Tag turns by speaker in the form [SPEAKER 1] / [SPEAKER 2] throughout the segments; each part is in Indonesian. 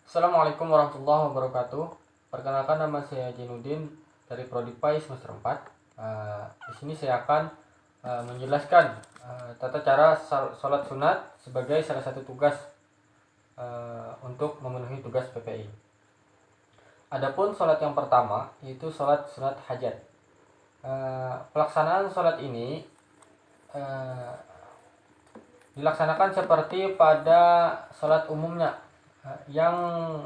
[SPEAKER 1] Assalamualaikum warahmatullahi wabarakatuh. Perkenalkan, nama saya Jainuddin dari Prodi PAI semester 4. Di sini saya akan menjelaskan tata cara sholat sunat sebagai salah satu tugas untuk memenuhi tugas PPI. Adapun sholat yang pertama yaitu sholat sunat hajat. Pelaksanaan sholat ini dilaksanakan seperti pada sholat umumnya. Yang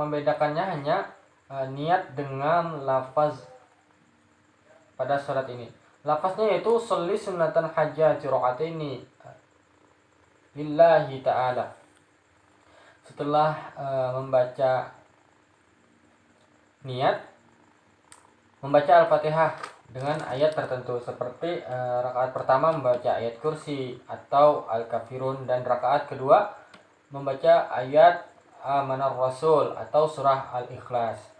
[SPEAKER 1] membedakannya hanya niat dengan lafaz pada sholat ini. Lafaznya yaitu sholli sunatan hajjati rakaataini lillahi ta'ala. Setelah membaca niat, membaca Al-Fatihah dengan ayat tertentu, seperti rakaat pertama membaca ayat kursi atau Al-Kafirun, dan rakaat kedua membaca ayat Amanar Rasul atau surah Al-Ikhlas.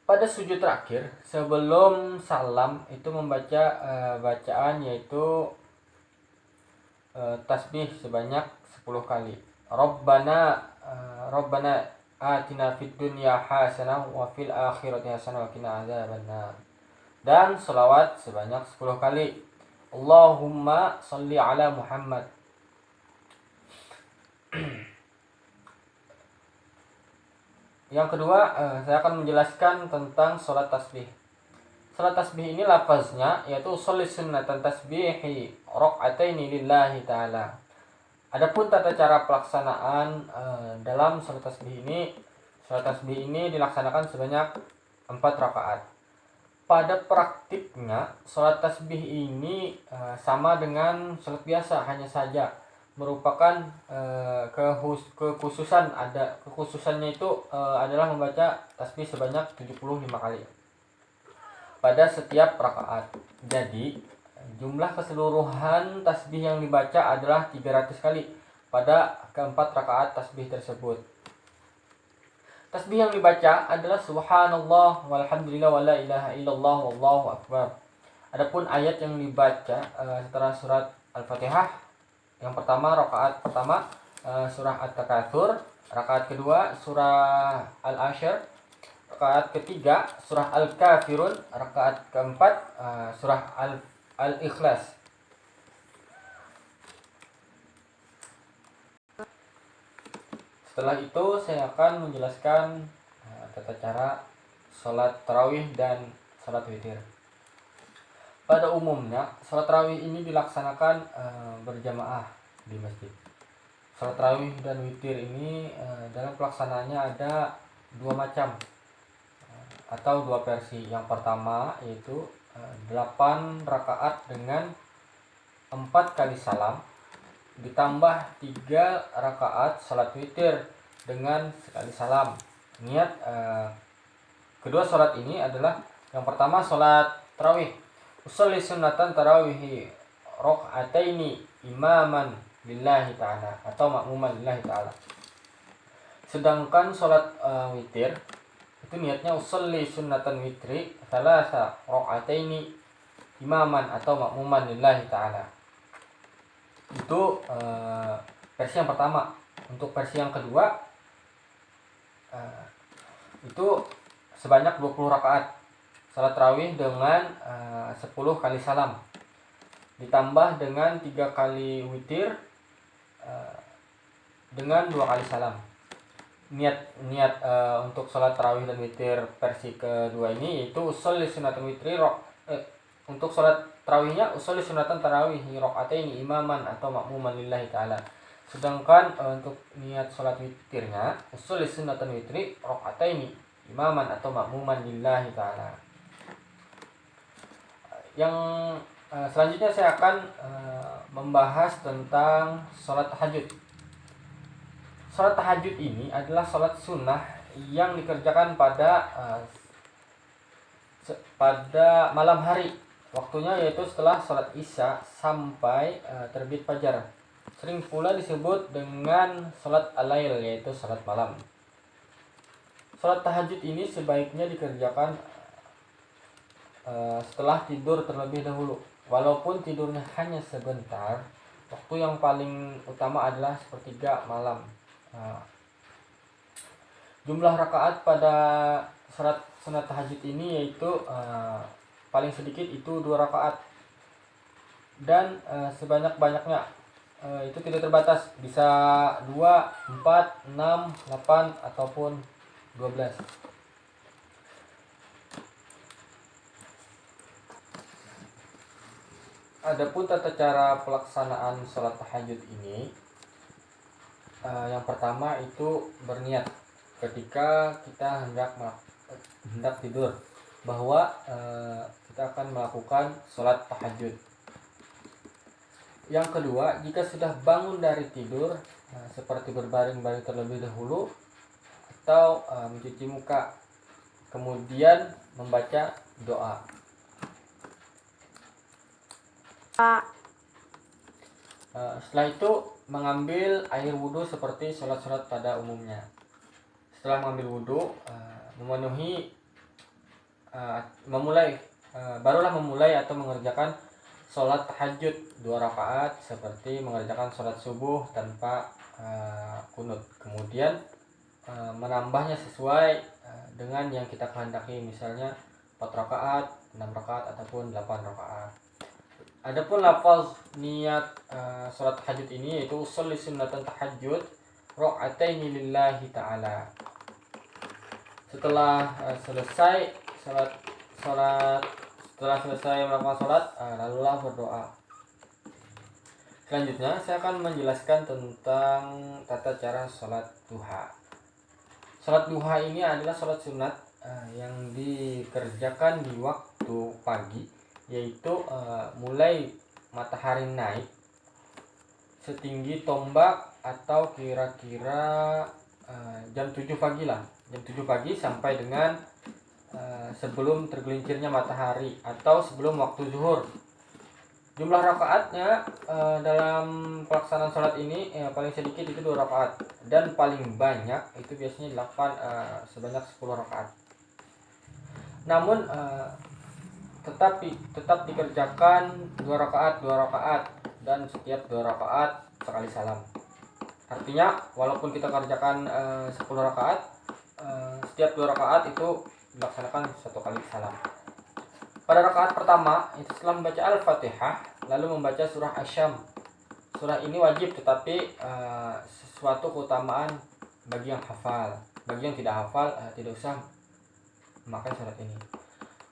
[SPEAKER 1] Pada sujud terakhir sebelum salam itu membaca bacaan yaitu tasbih sebanyak 10 kali. Rabbana atina fid dunya hasanah wa fil akhirati hasanah wa qina adzabannar. Dan selawat sebanyak 10 kali. Allahumma shalli ala Muhammad. Yang kedua, saya akan menjelaskan tentang sholat tasbih. Sholat tasbih ini lafaznya yaitu sholli sunnatan tasbihi rakaataini lillahi ta'ala. Adapun tata cara pelaksanaan dalam sholat tasbih ini dilaksanakan sebanyak 4 rakaat. Pada praktiknya sholat tasbih ini sama dengan sholat biasa, hanya saja merupakan kekhususannya itu adalah membaca tasbih sebanyak 75 kali pada setiap rakaat. Jadi jumlah keseluruhan tasbih yang dibaca adalah 300 kali pada keempat rakaat tasbih tersebut. Tasbih yang dibaca adalah subhanallah walhamdulillah wala ilaha illallah wallahu akbar. Adapun ayat yang dibaca setelah surat Al-Fatihah, yang pertama, rakaat pertama surah At-Takatsur, rakaat kedua surah Al-Asyr, rakaat ketiga surah Al-Kafirun, rakaat keempat surah Al-Ikhlas. Setelah itu saya akan menjelaskan tata cara sholat tarawih dan sholat witir. Pada umumnya, sholat tarawih ini dilaksanakan berjamaah di masjid. Sholat tarawih dan witir ini dalam pelaksanaannya ada 2 macam atau 2 versi. Yang pertama yaitu 8 rakaat dengan 4 kali salam ditambah 3 rakaat sholat witir dengan sekali salam. Niat kedua sholat ini adalah, yang pertama sholat tarawih, usolli sunnatan tarawihi rakaataini imaman lillahi ta'ala atau makmuman lillahi ta'ala. Sedangkan sholat witir itu niatnya usolli sunnatan witri thalatha rakaataini imaman atau makmuman lillahi ta'ala. Itu versi yang pertama. Untuk versi yang kedua itu sebanyak 20 rakaat salat tarawih dengan 10 kali salam ditambah dengan 3 kali witir dengan 2 kali salam. Niat untuk salat tarawih dan witir versi kedua ini yaitu usolli sunatan witri untuk salat tarawihnya usolli sunatan tarawih rakaataini imaman atau makmuman lillahi ta'ala. Sedangkan untuk niat salat witirnya usolli sunatan witri rakaataini imaman atau makmuman lillahi ta'ala. Yang selanjutnya saya akan membahas tentang sholat tahajud. Sholat tahajud ini adalah sholat sunnah yang dikerjakan pada malam hari. Waktunya yaitu setelah sholat isya sampai terbit fajar. Sering pula disebut dengan sholat al-lail, yaitu sholat malam. Sholat tahajud ini sebaiknya dikerjakan setelah tidur terlebih dahulu. Walaupun tidurnya hanya sebentar, waktu yang paling utama adalah sepertiga malam. Jumlah rakaat pada salat sunat tahajud ini yaitu paling sedikit itu 2 rakaat, dan sebanyak-banyaknya itu tidak terbatas, bisa 2, 4, 6, 8 ataupun 12. Adapun tata cara pelaksanaan sholat tahajud ini, yang pertama itu berniat ketika kita hendak tidur bahwa kita akan melakukan sholat tahajud. Yang kedua, jika sudah bangun dari tidur, seperti berbaring-baring terlebih dahulu atau mencuci muka, kemudian membaca doa. Setelah itu mengambil air wudhu seperti sholat-sholat pada umumnya. Setelah mengambil wudhu, barulah memulai atau mengerjakan sholat tahajud 2 rakaat seperti mengerjakan sholat subuh tanpa kunut. Kemudian menambahnya sesuai dengan yang kita kehendaki, misalnya 4 rakaat, 6 rakaat ataupun 8 rakaat. Adapun lafaz niat sholat tahajud ini yaitu usolli sunnatan tahajud rakaataini lillahi ta'ala. Setelah selesai melakukan sholat, lalulah berdoa. Selanjutnya saya akan menjelaskan tentang tata cara sholat duha. Sholat duha ini adalah sholat sunat yang dikerjakan di waktu pagi, yaitu mulai matahari naik setinggi tombak atau kira-kira jam 7 pagi lah. Jam 7 pagi sampai dengan sebelum tergelincirnya matahari atau sebelum waktu zuhur. Jumlah rakaatnya dalam pelaksanaan sholat ini paling sedikit itu 2 rakaat, dan paling banyak itu biasanya dilakukan sebanyak 10 rakaat. Namun tetap dikerjakan 2 rakaat dan setiap 2 rakaat sekali salam. Artinya walaupun kita kerjakan 10 rakaat, setiap 2 rakaat itu dilaksanakan 1 kali salam. Pada rakaat pertama itu setelah membaca Al-Fatihah lalu membaca surah Asy-Syams. Surah ini wajib, tetapi sesuatu keutamaan bagi yang hafal. Bagi yang tidak hafal tidak usah memakai surat ini.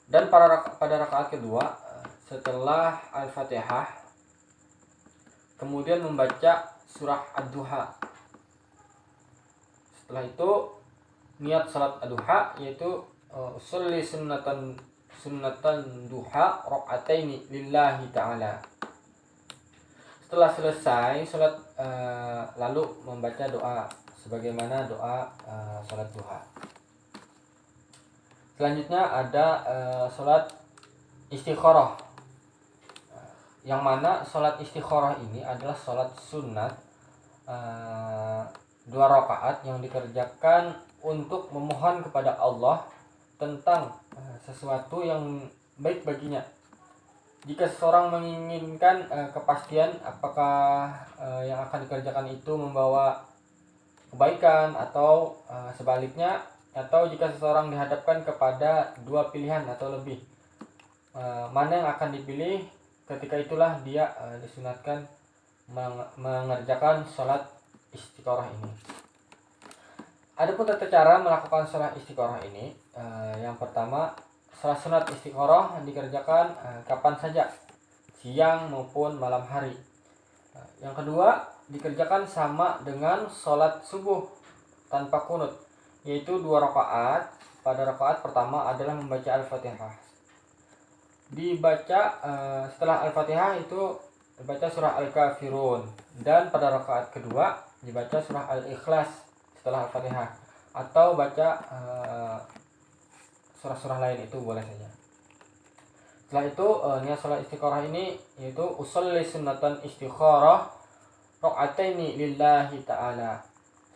[SPEAKER 1] Dan pada rakaat kedua setelah Al-Fatihah kemudian membaca surah Ad-Duha. Setelah itu niat salat Ad-Duha yaitu sholli sunnatan duha rakaataini lillahi ta'ala. Setelah selesai salat lalu membaca doa sebagaimana doa salat duha. Selanjutnya ada sholat istikharah, yang mana sholat istikharah ini adalah sholat sunat 2 rakaat yang dikerjakan untuk memohon kepada Allah tentang sesuatu yang baik baginya. Jika seseorang menginginkan kepastian apakah yang akan dikerjakan itu membawa kebaikan atau sebaliknya, atau jika seseorang dihadapkan kepada 2 pilihan atau lebih, mana yang akan dipilih, ketika itulah dia disunatkan mengerjakan sholat istikharah ini. Adapun tata cara melakukan sholat istikharah ini, yang pertama, sholat sunat istikharah dikerjakan kapan saja, siang maupun malam hari. Yang kedua, dikerjakan sama dengan sholat subuh tanpa kunut, yaitu 2 rakaat. Pada rakaat pertama adalah membaca Al-Fatihah. Dibaca setelah Al-Fatihah itu dibaca surah Al-Kafirun, dan pada rakaat kedua dibaca surah Al-Ikhlas setelah Al-Fatihah, atau baca surah-surah lain itu boleh saja. Setelah itu niat salat istikharah ini yaitu usolli sunnatan istikharah rakaataini lillahi ta'ala.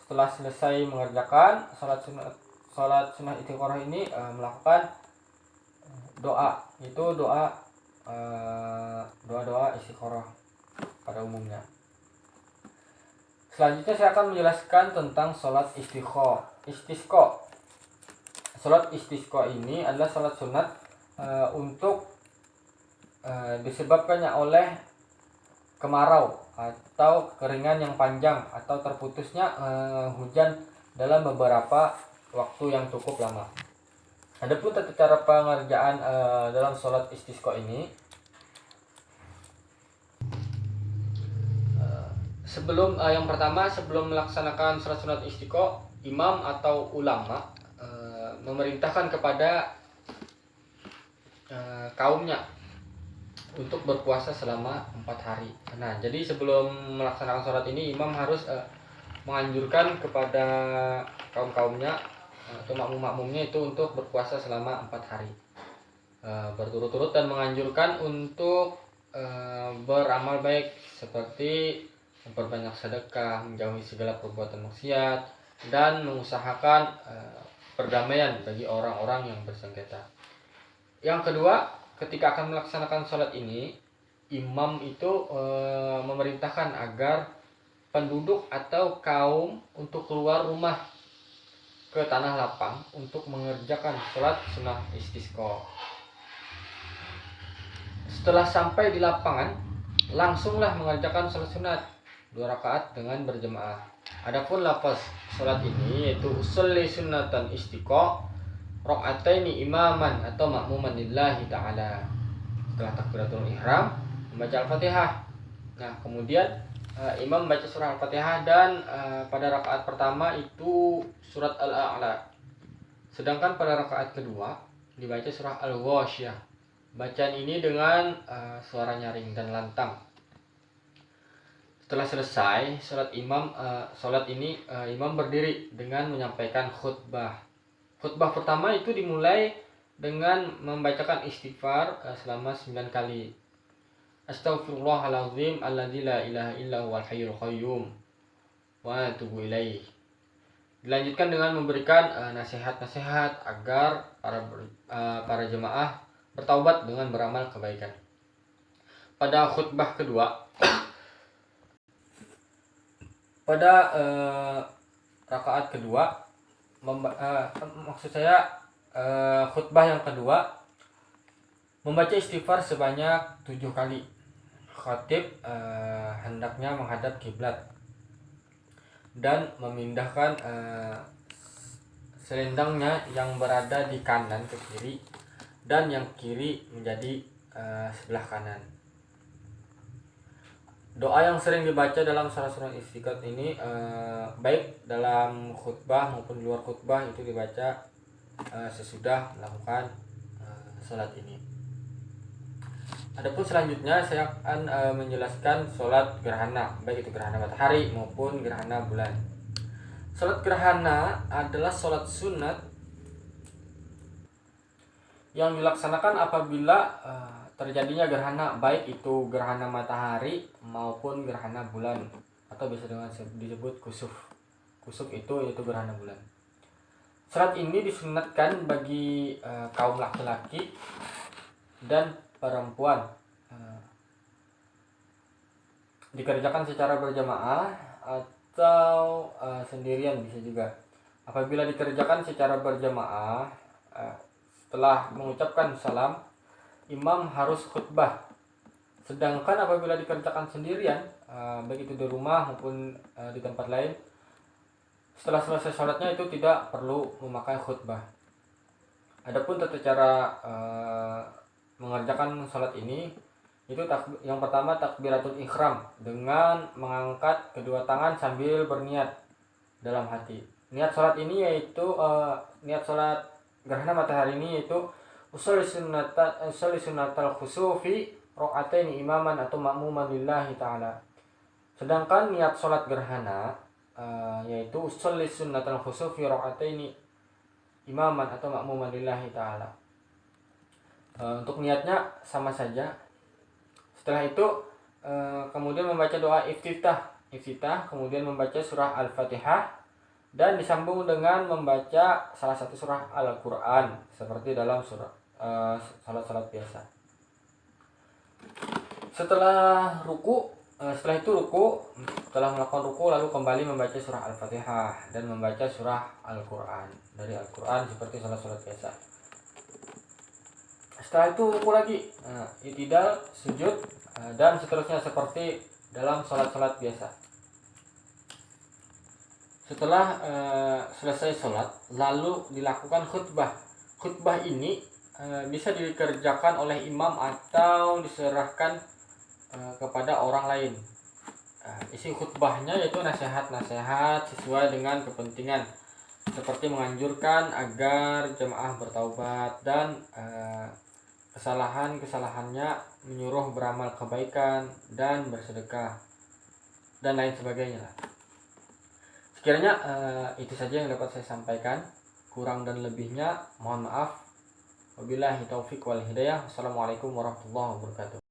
[SPEAKER 1] Setelah selesai mengerjakan salat sunat istikharah ini, melakukan doa, itu doa istikharah pada umumnya. Selanjutnya saya akan menjelaskan tentang sholat istisqa. Sholat istisqa ini adalah sholat sunat untuk disebabkannya oleh kemarau atau kekeringan yang panjang atau terputusnya hujan dalam beberapa waktu yang cukup lama. Adapun tata cara pengerjaan dalam sholat istisqa ini, yang pertama sebelum melaksanakan sholat sunat istisqa, imam atau ulama memerintahkan kepada kaumnya untuk berpuasa selama 4 hari. Nah, jadi sebelum melaksanakan sholat ini, imam harus menganjurkan kepada kaumnya atau makmum-makmumnya itu untuk berpuasa selama 4 hari berturut-turut, dan menganjurkan untuk beramal baik seperti memperbanyak sedekah, menjauhi segala perbuatan maksiat, dan mengusahakan perdamaian bagi orang-orang yang bersengketa. Yang kedua, ketika akan melaksanakan sholat ini, imam itu memerintahkan agar penduduk atau kaum untuk keluar rumah ke tanah lapang untuk mengerjakan sholat sunat istisqa. Setelah sampai di lapangan, langsunglah mengerjakan sholat sunat 2 rakaat dengan berjemaah. Adapun lafaz sholat ini yaitu usolli sunnatan istisqa rakaataini imaman atau makmuman lillahi ta'ala. Setelah takbiratul ihram membaca Al-Fatihah. Nah, kemudian imam membaca surah Al-Fatihah, dan pada rakaat pertama itu surat Al-A'la. Sedangkan pada rakaat kedua dibaca surah Al-Ghasyiyah. Bacaan ini dengan suara nyaring dan lantang. Setelah selesai sholat ini, imam berdiri dengan menyampaikan khutbah. Khutbah pertama itu dimulai dengan membacakan istighfar selama 9 kali. Astaghfirullahaladzim alladzi la ilaha illa huwal hayyul qayyum wa atubu ilaih. Dilanjutkan dengan memberikan nasihat-nasihat agar para jemaah bertaubat dengan beramal kebaikan. Pada khutbah kedua, pada rakaat kedua, khutbah yang kedua membaca istighfar sebanyak 7 kali. Khatib hendaknya menghadap kiblat dan memindahkan selendangnya yang berada di kanan ke kiri, dan yang kiri menjadi sebelah kanan. Doa yang sering dibaca dalam sholat sunat istisqa ini, baik dalam khutbah maupun di luar khutbah, itu dibaca sesudah melakukan sholat ini. Adapun selanjutnya saya akan menjelaskan sholat gerhana, baik itu gerhana matahari maupun gerhana bulan. Sholat gerhana adalah sholat sunat yang dilaksanakan apabila terjadinya gerhana, baik itu gerhana matahari maupun gerhana bulan, atau bisa dengan disebut kusuf. Kusuf itu yaitu gerhana bulan. Sholat ini disunatkan bagi kaum laki-laki dan perempuan, dikerjakan secara berjamaah atau sendirian bisa juga. Apabila dikerjakan secara berjamaah, setelah mengucapkan salam, imam harus khutbah. Sedangkan apabila dikerjakan sendirian, baik itu di rumah maupun di tempat lain, setelah selesai sholatnya itu tidak perlu memakai khutbah. Adapun tata cara mengerjakan sholat ini, itu yang pertama takbiratul ihram dengan mengangkat kedua tangan sambil berniat dalam hati. Niat sholat ini yaitu niat sholat gerhana matahari ini yaitu usolli sunnatal khusufi rakaataini imaman atau makmuman lillahi ta'ala. Sedangkan niat sholat gerhana yaitu usolli sunnatal khusufi rakaataini imaman atau makmuman lillahi ta'ala. Untuk niatnya sama saja. Setelah itu kemudian membaca doa iftitah, kemudian membaca surah Al-Fatihah, dan disambung dengan membaca salah satu surah Al-Quran seperti dalam surah salat biasa. Setelah ruku, Setelah itu ruku, setelah melakukan ruku lalu kembali membaca surah Al-Fatihah dan membaca surah Al-Quran dari Al-Quran seperti salat-salat biasa. Setelah itu ruku lagi, i'tidal, sujud, dan seterusnya seperti dalam salat-salat biasa. Setelah selesai sholat lalu dilakukan khutbah. Khutbah ini bisa dikerjakan oleh imam atau diserahkan kepada orang lain. Isi khutbahnya yaitu nasihat-nasihat sesuai dengan kepentingan, seperti menganjurkan agar jemaah bertaubat dan kesalahan-kesalahannya, menyuruh beramal kebaikan dan bersedekah dan lain sebagainya. Sekiranya itu saja yang dapat saya sampaikan. Kurang dan lebihnya mohon maaf. Wabillahi taufik wal hidayah. Wassalamualaikum warahmatullahi wabarakatuh.